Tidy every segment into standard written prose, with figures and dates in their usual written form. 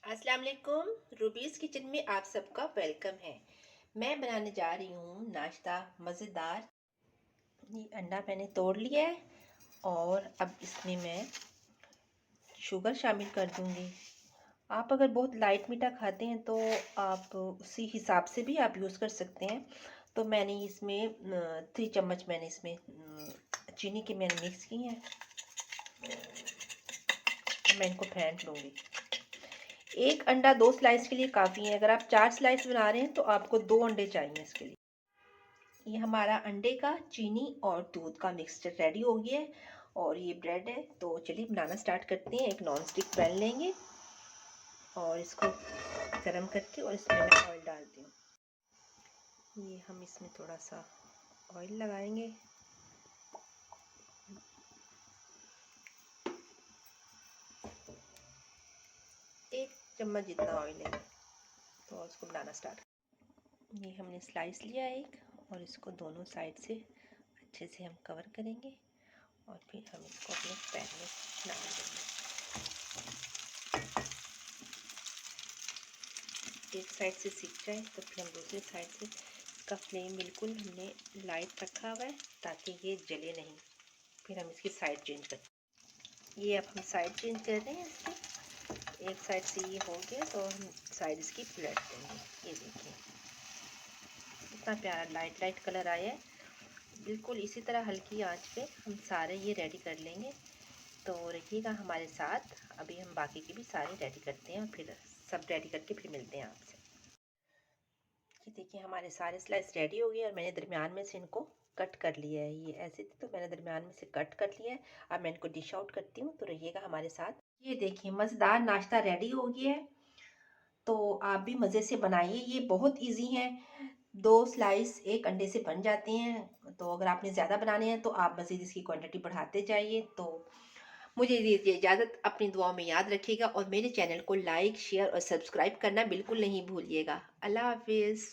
अस्सलाम वालेकुम। Rubies kitchen में आप सबका वेलकम है। मैं बनाने जा रही हूँ नाश्ता मज़ेदार। ये अंडा मैंने तोड़ लिया है और अब इसमें मैं शुगर शामिल कर दूँगी। आप अगर बहुत लाइट मीठा खाते हैं तो आप उसी हिसाब से भी आप यूज़ कर सकते हैं। तो मैंने इसमें 3 चम्मच मैंने इसमें चीनी की मैंने मिक्स की है। मैं इनको फेंट लूँगी। एक अंडा 2 स्लाइस के लिए काफ़ी है। अगर आप 4 स्लाइस बना रहे हैं तो आपको 2 अंडे चाहिए इसके लिए। ये हमारा अंडे का चीनी और दूध का मिक्सचर रेडी हो गया है और ये ब्रेड है। तो चलिए बनाना स्टार्ट करते हैं। एक नॉन स्टिक पैन लेंगे और इसको गरम करके और इसमें मैं ऑयल डालती हूँ। ये हम इसमें थोड़ा सा ऑयल लगाएंगे। एक चम्मच जितना ऑयल लेंगे तो उसको बनाना स्टार्ट। ये हमने स्लाइस लिया एक और इसको दोनों साइड से अच्छे से हम कवर करेंगे और फिर हम इसको अपने पैन में डाल देंगे। एक साइड से सीख जाए तो फिर हम दूसरी साइड से इसका फ्लेम बिल्कुल हमने लाइट रखा हुआ है ताकि ये जले नहीं। फिर हम इसकी साइड चेंज करते। ये अब हम साइड चेंज कर रहे हैं इसकी। एक साइड से ये हो गया तो हम साइड इसकी पलट देंगे। ये देखिए इतना प्यारा लाइट लाइट कलर आया है। बिल्कुल इसी तरह हल्की आंच पे हम सारे ये रेडी कर लेंगे। तो रखिएगा हमारे साथ। अभी हम बाकी की भी सारी रेडी करते हैं और फिर सब रेडी करके फिर मिलते हैं आपसे। ये देखिए हमारे सारे स्लाइस रेडी हो गए और मैंने दरमियान में से इनको कट कर लिया है। ये ऐसे थे तो मैंने दरमियान में से कट कर लिया है। अब मैं इनको डिश आउट करती हूँ तो रहिएगा हमारे साथ। ये देखिए मज़ेदार नाश्ता रेडी हो गया है। तो आप भी मज़े से बनाइए। ये बहुत इजी है। 2 स्लाइस एक अंडे से बन जाते हैं। तो अगर आपने ज़्यादा बनाने हैं तो आप मज़ीद इसकी क्वांटिटी बढ़ाते जाइए। तो मुझे दीजिए इजाज़त। अपनी दुआओं में याद रखिएगा और मेरे चैनल को लाइक शेयर और सब्सक्राइब करना बिल्कुल नहीं भूलिएगा। अल्लाह हाफिज़।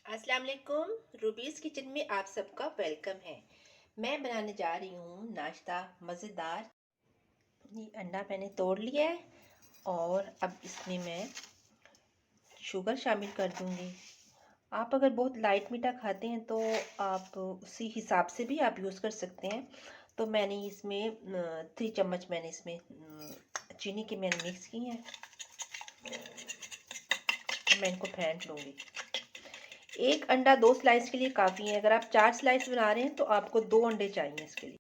अस्सलाम वालेकुम। रूबीज़ किचन में आप सबका वेलकम है। मैं बनाने जा रही हूँ नाश्ता मज़ेदार। ये अंडा मैंने तोड़ लिया है और अब इसमें मैं शुगर शामिल कर दूँगी। आप अगर बहुत लाइट मीठा खाते हैं तो आप उसी हिसाब से भी आप यूज़ कर सकते हैं। तो मैंने इसमें 3 चम्मच मैंने इसमें चीनी की मैंने मिक्स की है। मैं इनको फेंट लूँगी। एक अंडा 2 स्लाइस के लिए काफ़ी है। अगर आप 4 स्लाइस बना रहे हैं तो आपको 2 अंडे चाहिए इसके लिए।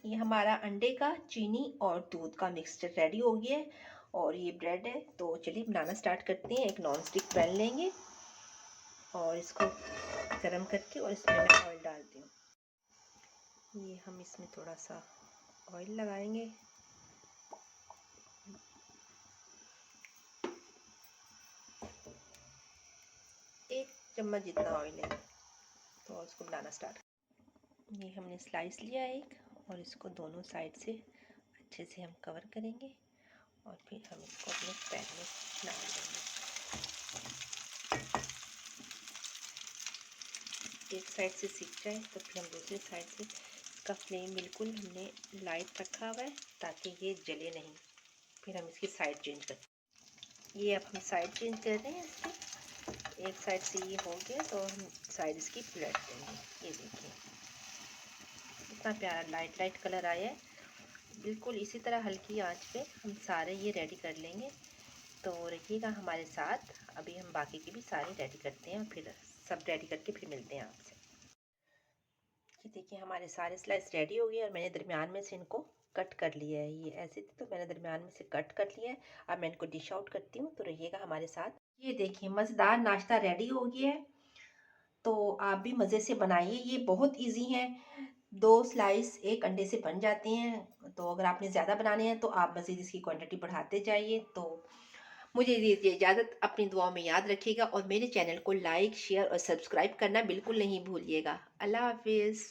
ये हमारा अंडे का चीनी और दूध का मिक्सचर रेडी हो गया है और ये ब्रेड है। तो चलिए बनाना स्टार्ट करते हैं। एक नॉन स्टिक पैन लेंगे और इसको गरम करके और इसमें मैं ऑयल डालती हूँ। ये हम इसमें थोड़ा सा ऑयल लगाएंगे। एक चम्मच जितना ऑयल लेंगे तो उसको बनाना स्टार्ट। ये हमने स्लाइस लिया एक और इसको दोनों साइड से अच्छे से हम कवर करेंगे और फिर हम इसको अपने पैन में डाल देंगे। एक साइड से सीख जाए तो फिर हम दूसरी साइड से इसका फ्लेम बिल्कुल हमने लाइट रखा हुआ है ताकि ये जले नहीं। फिर हम इसकी साइड चेंज करते। ये अब हम साइड चेंज कर रहे हैं इसकी। एक साइड से ये हो गया तो हम साइड इसकी पलट देंगे। ये देखिए इतना प्यारा लाइट लाइट कलर आया है। बिल्कुल इसी तरह हल्की आंच पे हम सारे ये रेडी कर लेंगे। तो रखिएगा हमारे साथ। अभी हम बाकी की भी सारी रेडी करते हैं और फिर सब रेडी करके फिर मिलते हैं आपसे। ये देखिए हमारे सारे स्लाइस रेडी हो गए और मैंने दरमियान में से इनको कट कर लिया है। ये ऐसे थे तो मैंने दरमियान में से कट कर लिया है। अब मैं इनको डिश आउट करती हूँ तो रहिएगा हमारे साथ। ये देखिए मज़ेदार नाश्ता रेडी हो गया है। तो आप भी मज़े से बनाइए। ये बहुत इजी है। 2 स्लाइस एक अंडे से बन जाते हैं। तो अगर आपने ज़्यादा बनाने हैं तो आप मज़ीद इसकी क्वांटिटी बढ़ाते जाइए। तो मुझे दीजिए इजाज़त। अपनी दुआओं में याद रखिएगा और मेरे चैनल को लाइक शेयर और सब्सक्राइब करना बिल्कुल नहीं भूलिएगा। अल्लाह हाफिज़।